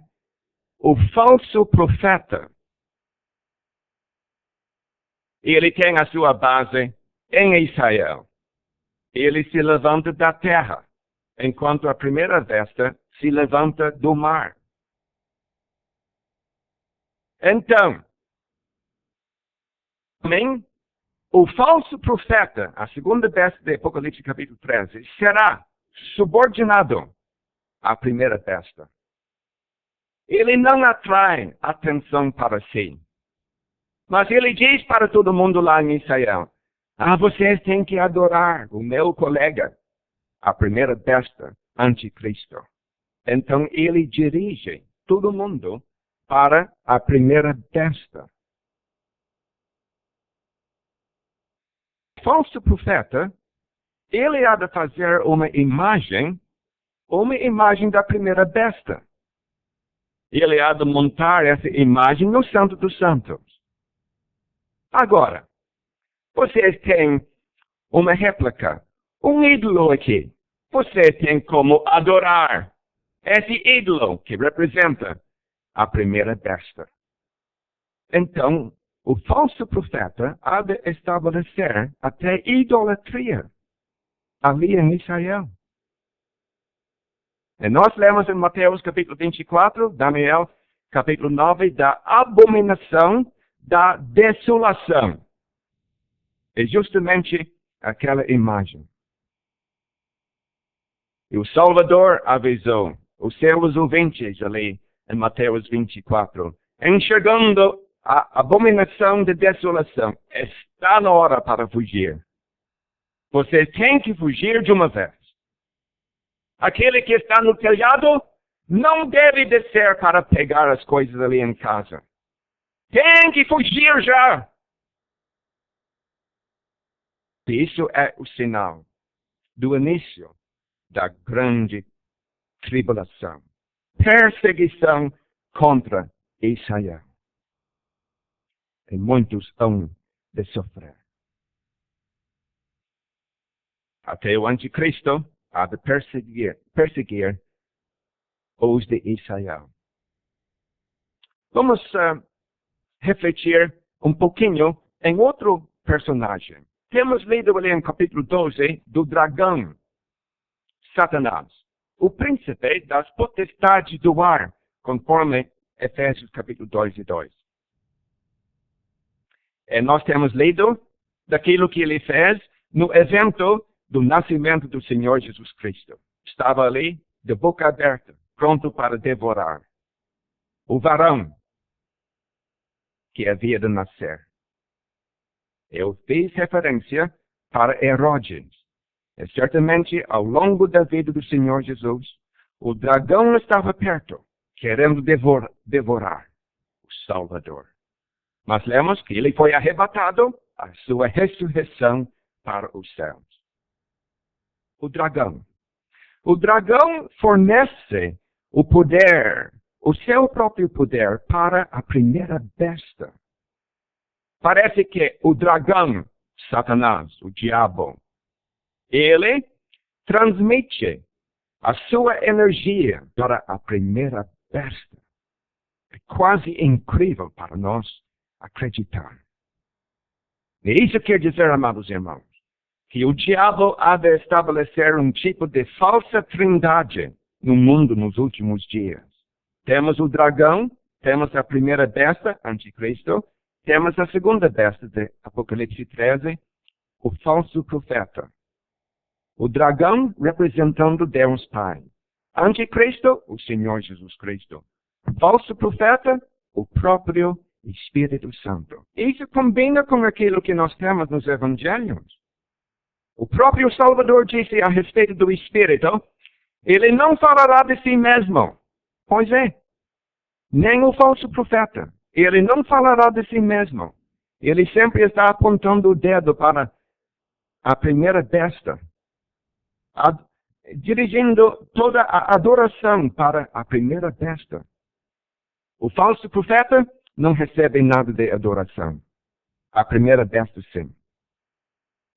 o falso profeta. Ele tem a sua base em Israel. Ele se levanta da terra, enquanto a primeira besta se levanta do mar. Então, também, o falso profeta, a segunda besta de Apocalipse capítulo 13, será subordinado à primeira besta. Ele não atrai atenção para si. Mas ele diz para todo mundo lá em Israel: vocês têm que adorar o meu colega, a primeira besta, anticristo. Então ele dirige todo mundo para a primeira besta. O falso profeta, ele há de fazer uma imagem da primeira besta. Ele há de montar essa imagem no Santo dos Santos. Agora, vocês têm uma réplica, um ídolo aqui. Você tem como adorar esse ídolo que representa a primeira besta. Então, o falso profeta há de estabelecer até idolatria ali em Israel. E nós lemos em Mateus capítulo 24, Daniel capítulo 9, da abominação da desolação. É justamente aquela imagem. E o Salvador avisou os seus ouvintes ali em Mateus 24, enxergando a abominação da desolação. Está na hora para fugir. Você tem que fugir de uma vez. Aquele que está no telhado não deve descer para pegar as coisas ali em casa. Tem que fugir já. Isso é o sinal do início da grande tribulação. Perseguição contra Israel. E muitos hão de sofrer. Até o anticristo há de perseguir os de Israel. Vamos refletir um pouquinho em outro personagem. Temos lido ali em capítulo 12 do dragão, Satanás, o príncipe das potestades do ar, conforme Efésios capítulo 2 e 2. E nós temos lido daquilo que ele fez no evento do nascimento do Senhor Jesus Cristo. Estava ali, de boca aberta, pronto para devorar o varão que havia de nascer. Eu fiz referência para Herodes. E certamente, ao longo da vida do Senhor Jesus, o dragão estava perto, querendo devorar o Salvador. Mas lemos que ele foi arrebatado à sua ressurreição para os céus. O dragão. O dragão fornece o poder, o seu próprio poder para a primeira besta. Parece que o dragão, Satanás, o diabo, ele transmite a sua energia para a primeira besta. É quase incrível para nós acreditar. E isso quer dizer, amados irmãos, que o diabo há de estabelecer um tipo de falsa trindade no mundo nos últimos dias. Temos o dragão, temos a primeira besta, anticristo, temos a segunda besta de Apocalipse 13, o falso profeta. O dragão representando Deus Pai. Anticristo, o Senhor Jesus Cristo. Falso profeta, o próprio Espírito Santo. Isso combina com aquilo que nós temos nos Evangelhos. O próprio Salvador disse a respeito do Espírito, ele não falará de si mesmo. Pois é, nem o falso profeta. Ele não falará de si mesmo. Ele sempre está apontando o dedo para a primeira besta, dirigindo toda a adoração para a primeira besta. O falso profeta não recebe nada de adoração. A primeira besta, sim.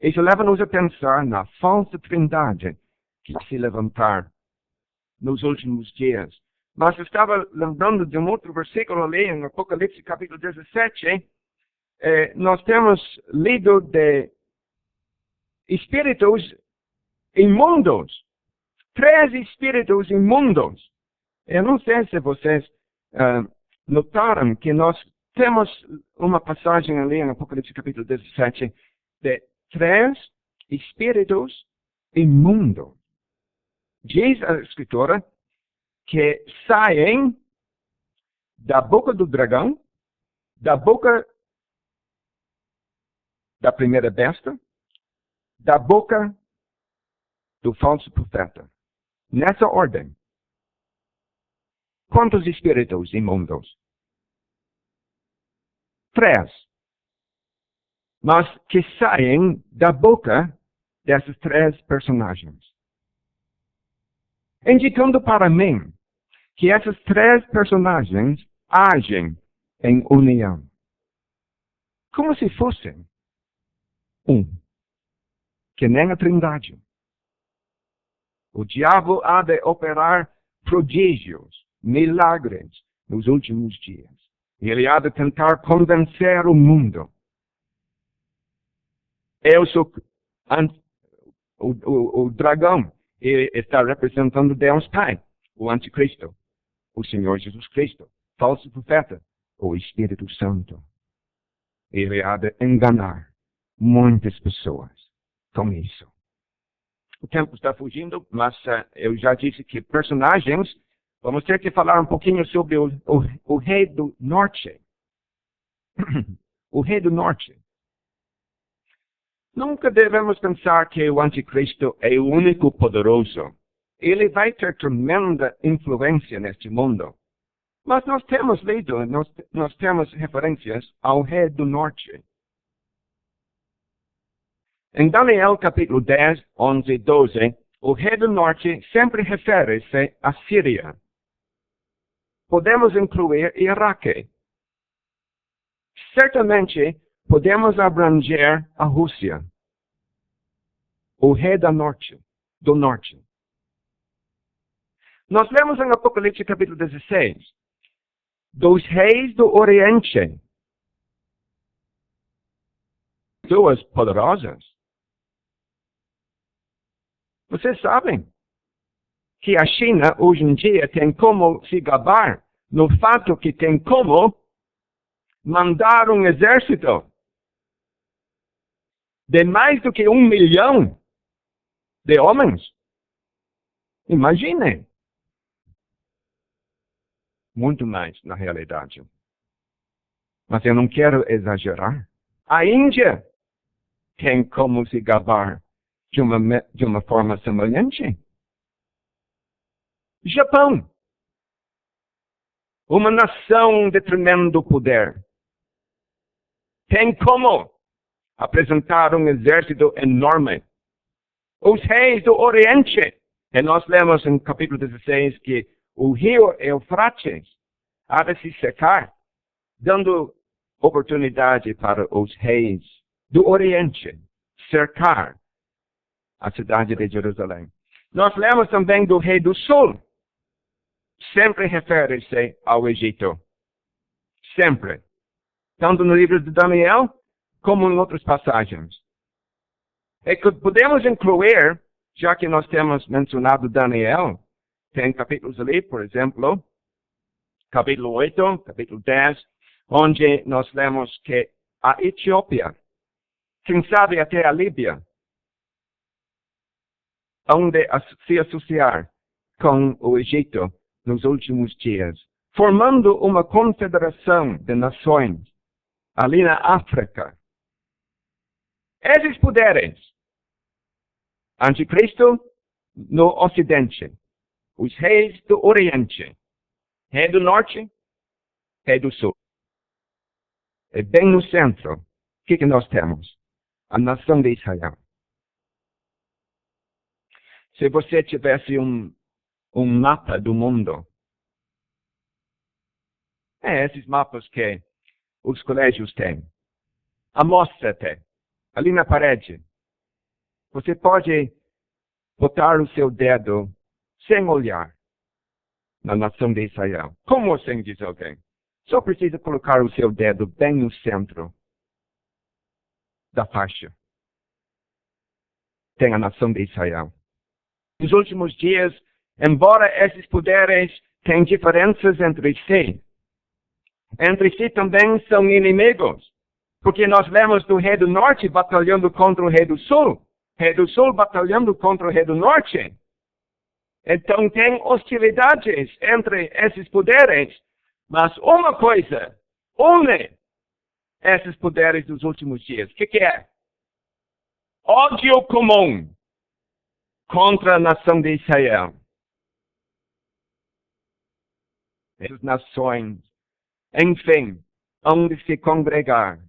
Isso leva-nos a pensar na falsa trindade que vai se levantar nos últimos dias. Mas eu estava lembrando de um outro versículo ali em Apocalipse capítulo 17. Nós temos lido de espíritos imundos. 3 espíritos imundos. Eu não sei se vocês notaram que nós temos uma passagem ali em Apocalipse capítulo 17 de 3 espíritos imundos. Diz a Escritura que saem da boca do dragão, da boca da primeira besta, da boca do falso profeta. Nessa ordem. Quantos espíritos imundos? 3. Mas que saem da boca desses 3 personagens. Indicando para mim que esses 3 personagens agem em união. Como se fossem um. Que nem a trindade. O diabo há de operar prodígios, milagres nos últimos dias. Ele há de tentar convencer o mundo. Eu sou o dragão. Ele está representando Deus Pai, o anticristo, o Senhor Jesus Cristo, falso profeta, o Espírito Santo. Ele há de enganar muitas pessoas com isso. O tempo está fugindo, mas eu já disse que personagens, vamos ter que falar um pouquinho sobre o rei do norte. O rei do norte. Nunca devemos pensar que o anticristo é o único poderoso. Ele vai ter tremenda influência neste mundo. Mas nós temos lido, nós temos referências ao rei do norte. Em Daniel capítulo 10, 11 e 12, o rei do norte sempre refere-se à Síria. Podemos incluir Iraque. Certamente, podemos abranger a Rússia. O rei do norte. Nós lemos em Apocalipse capítulo 16, dos reis do Oriente. Pessoas poderosas. Vocês sabem que a China hoje em dia tem como se gabar no fato que tem como mandar um exército de mais do que 1 milhão de homens. Imaginem. Muito mais, na realidade. Mas eu não quero exagerar. A Índia tem como se gabar de uma forma semelhante. Japão. Uma nação de tremendo poder. Tem como apresentar um exército enorme. Os reis do Oriente. E nós lemos em capítulo 16 que o rio Eufrates há de se secar, dando oportunidade para os reis do Oriente cercar a cidade de Jerusalém. Nós lemos também do rei do Sul. Sempre refere-se ao Egito. Sempre. Tanto no livro de Daniel, como em outras passagens. E que podemos incluir, já que nós temos mencionado Daniel, tem capítulos ali, por exemplo, capítulo 8, capítulo 10, onde nós lemos que a Etiópia, quem sabe até a Líbia, onde se associar com o Egito nos últimos dias, formando uma confederação de nações ali na África. Esses poderes, Anticristo no Ocidente, os reis do Oriente, rei do Norte, rei do Sul. E bem no centro, o que nós temos? A nação de Israel. Se você tivesse um mapa do mundo, esses mapas que os colégios têm, a mostra tem, ali na parede, você pode botar o seu dedo sem olhar na nação de Israel. Como assim, diz alguém? Só precisa colocar o seu dedo bem no centro da faixa. Tem a nação de Israel. Nos últimos dias, embora esses poderes tenham diferenças entre si também são inimigos. Porque nós lemos do rei do norte batalhando contra o rei do sul batalhando contra o rei do norte. Então tem hostilidades entre esses poderes. Mas uma coisa une esses poderes dos últimos dias. O que é? Ódio comum contra a nação de Israel. Essas nações, enfim, hão de se congregar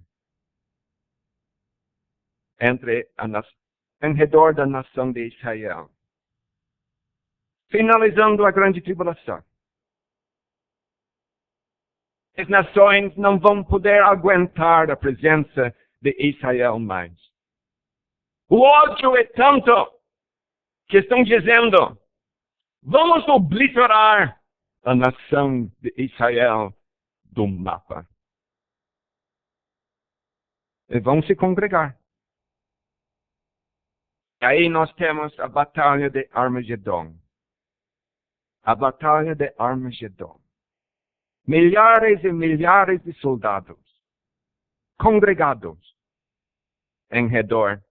em redor da nação de Israel. Finalizando a grande tribulação. As nações não vão poder aguentar a presença de Israel mais. O ódio é tanto que estão dizendo, vamos obliterar a nação de Israel do mapa. E vão se congregar. Aí nós temos a batalha de Armagedon. A batalha de Armagedon. Milhares e milhares de soldados congregados em redor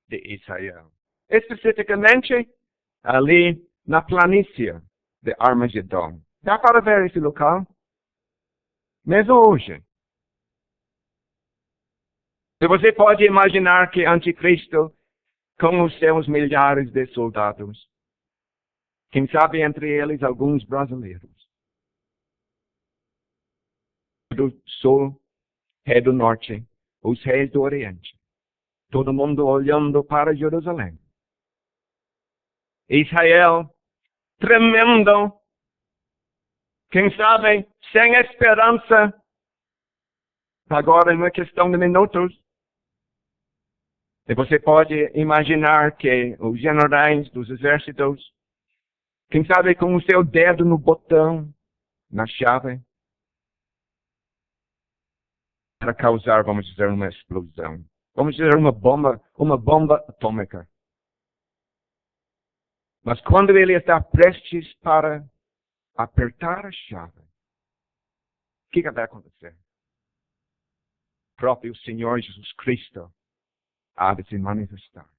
de Israel. Especificamente ali na planície de Armagedon. Dá para ver esse local? Mesmo hoje. E você pode imaginar que Anticristo, com os seus milhares de soldados, quem sabe entre eles alguns brasileiros, do sul, rei do norte, os reis do oriente, todo mundo olhando para Jerusalém. Israel, tremendo, quem sabe, sem esperança, agora é uma questão de minutos. E você pode imaginar que os generais dos exércitos, quem sabe com o seu dedo no botão, na chave, para causar, vamos dizer, uma explosão. Vamos dizer, uma bomba atômica. Mas quando ele está prestes para apertar a chave, o que vai acontecer? O próprio Senhor Jesus Cristo há de se manifestar.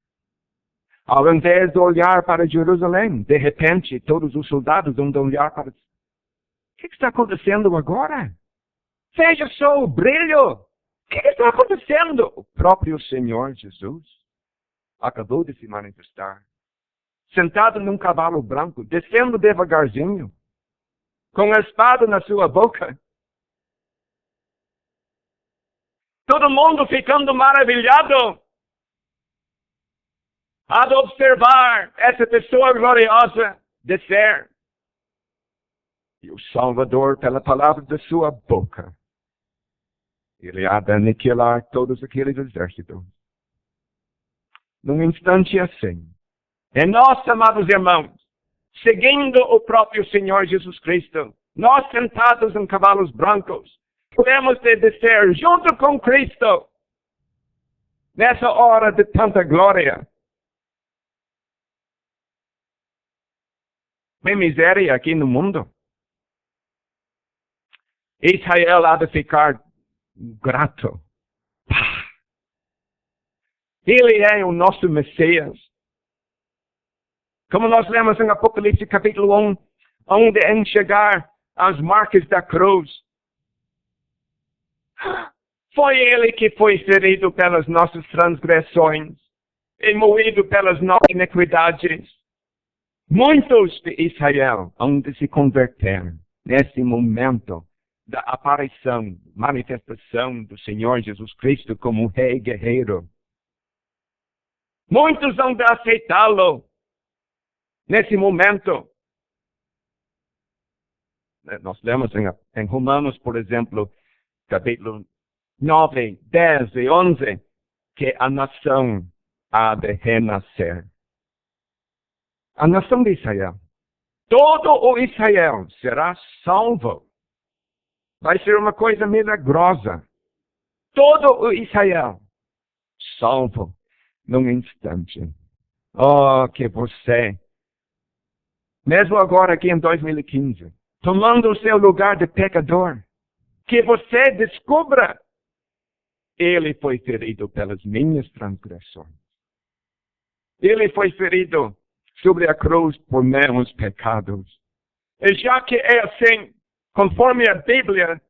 Ao invés de olhar para Jerusalém, de repente, todos os soldados vão olhar para... O que está acontecendo agora? Veja só o brilho! O que está acontecendo? O próprio Senhor Jesus acabou de se manifestar. Sentado num cavalo branco, descendo devagarzinho. com a espada na sua boca. Todo mundo ficando maravilhado a observar essa pessoa gloriosa descer. E o Salvador, pela palavra da sua boca, ele há de aniquilar todos aqueles exércitos. Num instante assim. E nós, amados irmãos, seguindo o próprio Senhor Jesus Cristo, nós sentados em cavalos brancos, podemos descer junto com Cristo, nessa hora de tanta glória. Tem miséria aqui no mundo. Israel há de ficar grato. Ele é o nosso Messias. Como nós lemos em Apocalipse capítulo 1, onde enxergar as marcas da cruz. Foi ele que foi ferido pelas nossas transgressões e moído pelas nossas iniquidades. Muitos de Israel hão de se converter nesse momento da aparição, manifestação do Senhor Jesus Cristo como Rei Guerreiro. Muitos hão de aceitá-lo nesse momento. Nós lemos em Romanos, por exemplo, capítulo 9, 10 e 11, que a nação há de renascer. A nação de Israel. Todo o Israel será salvo. Vai ser uma coisa milagrosa. Todo o Israel salvo num instante. Oh, que você, mesmo agora aqui em 2015, tomando o seu lugar de pecador, que você descubra, ele foi ferido pelas minhas transgressões. Ele foi ferido sobre a cruz por meus pecados. E já que é assim, conforme a Bíblia,